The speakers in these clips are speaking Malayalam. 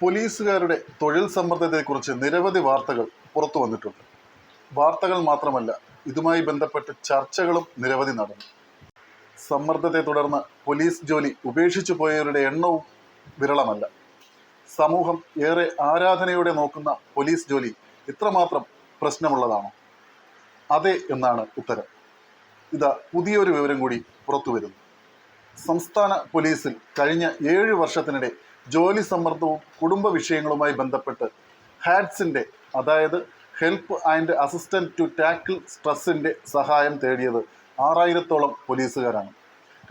പോലീസുകാരുടെ തൊഴിൽ സമ്മർദ്ദത്തെക്കുറിച്ച് നിരവധി വാർത്തകൾ പുറത്തു വന്നിട്ടുണ്ട്. വാർത്തകൾ മാത്രമല്ല, ഇതുമായി ബന്ധപ്പെട്ട് ചർച്ചകളും നിരവധി നടന്നു. സമ്മർദ്ദത്തെ തുടർന്ന് പോലീസ് ജോലി ഉപേക്ഷിച്ചു പോയവരുടെ എണ്ണവും വിരളമല്ല. സമൂഹം ഏറെ ആരാധനയോടെ നോക്കുന്ന പോലീസ് ജോലി ഇത്രമാത്രം പ്രശ്നമുള്ളതാണോ? അതെ എന്നാണ് ഉത്തരം. ഇതാ പുതിയൊരു വിവരം കൂടി പുറത്തു വരുന്നു. സംസ്ഥാന പോലീസിൽ കഴിഞ്ഞ 7 വർഷത്തിനിടെ ജോലി സമ്മർദ്ദവും കുടുംബ വിഷയങ്ങളുമായി ബന്ധപ്പെട്ട് ഹാഡ്സിൻ്റെ, അതായത് help and assistant to tackle സ്ട്രെസ്സിൻ്റെ സഹായം തേടിയത് 6000-ഓളം പോലീസുകാരാണ്.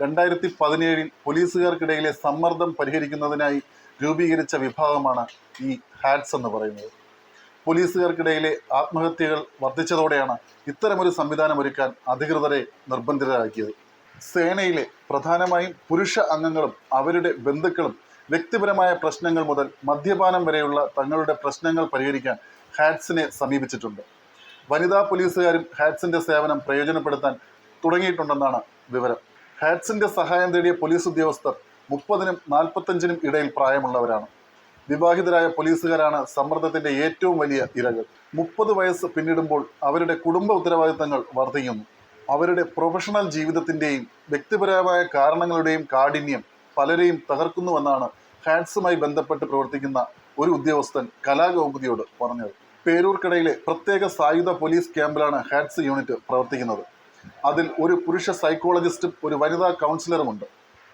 2017 പോലീസുകാർക്കിടയിലെ സമ്മർദ്ദം പരിഹരിക്കുന്നതിനായി രൂപീകരിച്ച വിഭാഗമാണ് ഈ ഹാഡ്സ് എന്ന് പറയുന്നത്. പോലീസുകാർക്കിടയിലെ ആത്മഹത്യകൾ വർദ്ധിച്ചതോടെയാണ് ഇത്തരമൊരു സംവിധാനം ഒരുക്കാൻ അധികൃതരെ നിർബന്ധിതരാക്കിയത്. സേനയിലെ പ്രധാനമായും പുരുഷ അംഗങ്ങളും അവരുടെ ബന്ധുക്കളും വ്യക്തിപരമായ പ്രശ്നങ്ങൾ മുതൽ മദ്യപാനം വരെയുള്ള തങ്ങളുടെ പ്രശ്നങ്ങൾ പരിഹരിക്കാൻ ഹാഡ്സിനെ സമീപിച്ചിട്ടുണ്ട്. വനിതാ പോലീസുകാരും ഹാഡ്സിന്റെ സേവനം പ്രയോജനപ്പെടുത്താൻ തുടങ്ങിയിട്ടുണ്ടെന്നാണ് വിവരം. ഹാഡ്സിന്റെ സഹായം തേടിയ പോലീസ് ഉദ്യോഗസ്ഥർ 30-നും 45-നും ഇടയിൽ പ്രായമുള്ളവരാണ്. വിവാഹിതരായ പോലീസുകാരാണ് സമ്മർദ്ദത്തിന്റെ ഏറ്റവും വലിയ ഇരകൾ. 30 വയസ്സ് പിന്നിടുമ്പോൾ അവരുടെ കുടുംബ ഉത്തരവാദിത്തങ്ങൾ വർദ്ധിക്കുന്നു. അവരുടെ പ്രൊഫഷണൽ ജീവിതത്തിന്റെയും വ്യക്തിപരമായ കാരണങ്ങളുടെയും കാഠിന്യം പലരെയും തകർക്കുന്നുവെന്നാണ് ഹാഡ്സുമായി ബന്ധപ്പെട്ട് പ്രവർത്തിക്കുന്ന ഒരു ഉദ്യോഗസ്ഥൻ കലാകൗമുദിയോട് പറഞ്ഞത്. പേരൂർക്കടയിലെ പ്രത്യേക സായുധ പോലീസ് ക്യാമ്പിലാണ് ഹാഡ്സ് യൂണിറ്റ് പ്രവർത്തിക്കുന്നത്. അതിൽ ഒരു പുരുഷ സൈക്കോളജിസ്റ്റും ഒരു വനിതാ കൗൺസിലറുമുണ്ട്.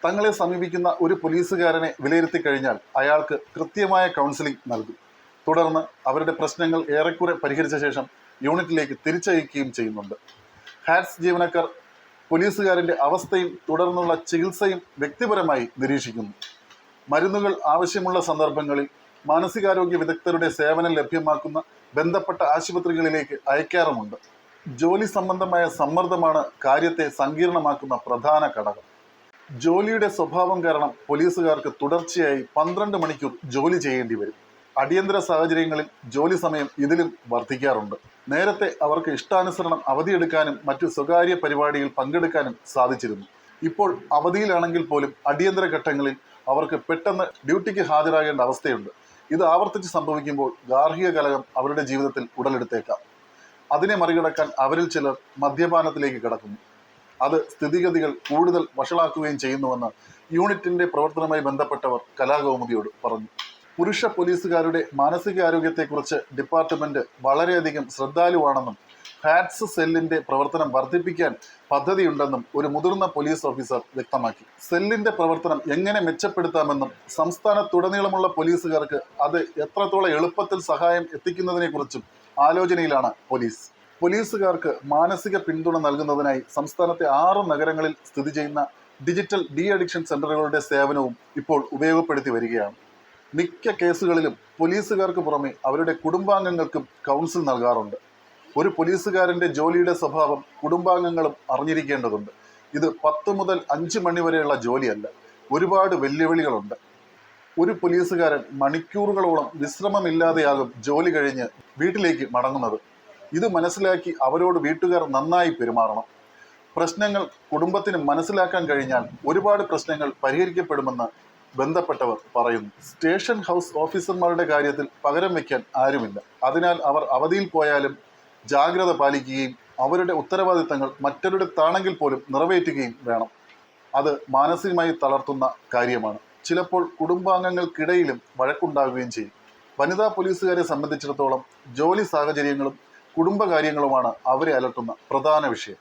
തങ്ങളെ സമീപിക്കുന്ന ഒരു പോലീസുകാരനെ വിലയിരുത്തി കഴിഞ്ഞാൽ അയാൾക്ക് കൃത്യമായ കൗൺസിലിംഗ് നൽകും. തുടർന്ന് അവരുടെ പ്രശ്നങ്ങൾ ഏറെക്കുറെ പരിഹരിച്ച ശേഷം യൂണിറ്റിലേക്ക് തിരിച്ചയക്കുകയും ചെയ്യുന്നുണ്ട്. ഹാഡ്സ് ജീവനക്കാർ പോലീസുകാരൻ്റെ അവസ്ഥയും തുടർന്നുള്ള ചികിത്സയും വ്യക്തിപരമായി നിരീക്ഷിക്കുന്നു. മരുന്നുകൾ ആവശ്യമുള്ള സന്ദർഭങ്ങളിൽ മാനസികാരോഗ്യ വിദഗ്ധരുടെ സേവനം ലഭ്യമാക്കുന്ന ബന്ധപ്പെട്ട ആശുപത്രികളിലേക്ക് അയക്കാറുമുണ്ട്. ജോലി സംബന്ധമായ സമ്മർദ്ദമാണ് കാര്യത്തെ സങ്കീർണമാക്കുന്ന പ്രധാന ഘടകം. ജോലിയുടെ സ്വഭാവം കാരണം പോലീസുകാർക്ക് തുടർച്ചയായി 12 മണിക്കൂർ ജോലി ചെയ്യേണ്ടി വരും. അടിയന്തര സാഹചര്യങ്ങളിൽ ജോലി സമയം ഇതിലും വർദ്ധിക്കാറുണ്ട്. നേരത്തെ അവർക്ക് ഇഷ്ടാനുസരണം അവധിയെടുക്കാനും മറ്റു സ്വകാര്യ പരിപാടിയിൽ പങ്കെടുക്കാനും സാധിച്ചിരുന്നു. ഇപ്പോൾ അവധിയിലാണെങ്കിൽ പോലും അടിയന്തര ഘട്ടങ്ങളിൽ അവർക്ക് പെട്ടെന്ന് ഡ്യൂട്ടിക്ക് ഹാജരാകേണ്ട അവസ്ഥയുണ്ട്. ഇത് ആവർത്തിച്ച് സംഭവിക്കുമ്പോൾ ഗാർഹിക കലഹം അവരുടെ ജീവിതത്തിൽ ഉടലെടുത്തേക്കാം. അതിനെ മറികടക്കാൻ അവരിൽ ചിലർ മദ്യപാനത്തിലേക്ക് കടക്കുന്നു. അത് സ്ഥിതിഗതികൾ കൂടുതൽ വഷളാക്കുകയും ചെയ്യുന്നുവെന്ന് യൂണിറ്റിന്റെ പ്രവർത്തനവുമായി ബന്ധപ്പെട്ടവർ കലാകൗമുദിയോട് പറഞ്ഞു. പുരുഷ പോലീസുകാരുടെ മാനസികാരോഗ്യത്തെക്കുറിച്ച് ഡിപ്പാർട്ട്മെന്റ് വളരെയധികം ശ്രദ്ധാലുവാണെന്നും ഹാഡ്സ് സെല്ലിന്റെ പ്രവർത്തനം വർദ്ധിപ്പിക്കാൻ പദ്ധതിയുണ്ടെന്നും ഒരു മുതിർന്ന പോലീസ് ഓഫീസർ വ്യക്തമാക്കി. സെല്ലിന്റെ പ്രവർത്തനം എങ്ങനെ മെച്ചപ്പെടുത്താമെന്നും സംസ്ഥാനത്തുടനീളമുള്ള പോലീസുകാർക്ക് അത് എത്രത്തോളം എളുപ്പത്തിൽ സഹായം എത്തിക്കുന്നതിനെക്കുറിച്ചും ആലോചനയിലാണ് പോലീസ്. പോലീസുകാർക്ക് മാനസിക പിന്തുണ നൽകുന്നതിനായി സംസ്ഥാനത്തെ 6 നഗരങ്ങളിൽ സ്ഥിതി ചെയ്യുന്ന ഡിജിറ്റൽ ഡി അഡിക്ഷൻ സെന്ററുകളുടെ സേവനവും ഇപ്പോൾ ഉപയോഗപ്പെടുത്തി വരികയാണ്. മിക്ക കേസുകളിലും പോലീസുകാർക്ക് പുറമെ അവരുടെ കുടുംബാംഗങ്ങൾക്കും കൗൺസിൽ നൽകാറുണ്ട്. ഒരു പോലീസുകാരൻ്റെ ജോലിയുടെ സ്വഭാവം കുടുംബാംഗങ്ങളും അറിഞ്ഞിരിക്കേണ്ടതുണ്ട്. ഇത് 10 മുതൽ 5 മണി വരെയുള്ള ജോലിയല്ല. ഒരുപാട് വെല്ലുവിളികളുണ്ട്. ഒരു പോലീസുകാരൻ മണിക്കൂറുകളോളം വിശ്രമമില്ലാതെയാകും ജോലി കഴിഞ്ഞ് വീട്ടിലേക്ക് മടങ്ങുന്നത്. ഇത് മനസ്സിലാക്കി അവരോട് വീട്ടുകാർ നന്നായി പെരുമാറണം. പ്രശ്നങ്ങൾ കുടുംബത്തിന് മനസ്സിലാക്കാൻ കഴിഞ്ഞാൽ ഒരുപാട് പ്രശ്നങ്ങൾ പരിഹരിക്കപ്പെടുമെന്ന് ബന്ധപ്പെട്ടവർ പറയുന്നു. സ്റ്റേഷൻ ഹൗസ് ഓഫീസർമാരുടെ കാര്യത്തിൽ പകരം വയ്ക്കാൻ ആരുമില്ല. അതിനാൽ അവർ അവധിയിൽ പോയാലും ജാഗ്രത പാലിക്കുകയും അവരുടെ ഉത്തരവാദിത്തങ്ങൾ മറ്റൊരിടത്താണെങ്കിൽ പോലും നിറവേറ്റുകയും വേണം. അത് മാനസികമായി തളർത്തുന്ന കാര്യമാണ്. ചിലപ്പോൾ കുടുംബാംഗങ്ങൾക്കിടയിലും വഴക്കുണ്ടാകുകയും ചെയ്യും. വനിതാ പോലീസുകാരെ സംബന്ധിച്ചിടത്തോളം ജോലി സാഹചര്യങ്ങളും കുടുംബകാര്യങ്ങളുമാണ് അവരെ അലട്ടുന്ന പ്രധാന വിഷയം.